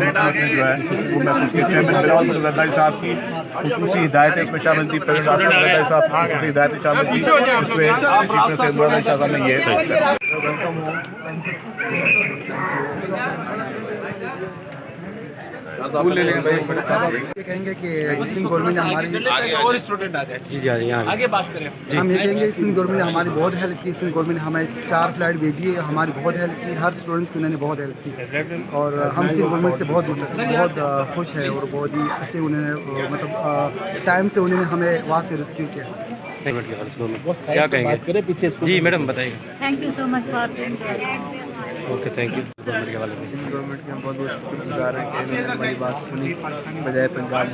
Party की जो है वो महसूस की चेयरमैन बिलावल मुर्तज़ा साहब की खुसूसी हिदायत इसमें शामिल थी। प्रेसिडेंट साहब की खुसूसी हिदायत शामिल थी। इसमें ने ये कहेंगे कि सिंध गवर्नमेंट ने हमारी और स्टूडेंट आ जाए आगे बात करें। हम ये कहेंगे सिंध गवर्नमेंट ने हमारी बहुत हेल्प की। सिंध गवर्नमेंट ने हमें 4 फ्लाइट भेजी है, हमारी बहुत हेल्प की। हर स्टूडेंट्स की उन्होंने बहुत हेल्प की और हम सिंध गवर्नमेंट से बहुत खुश है और बहुत ही अच्छे उन्होंने मतलब टाइम से उन्होंने हमें वहाँ से रेस्क्यू किया। क्या कहेंगे पीछे जी मैडम बताइए। Thank you so much for okay thank you. Government के वाले गवर्नमेंट के हम बहुत बहुत शुक्रगुजार हैं कि इन्होंने हमारी बात सुनी बजाय पंजाब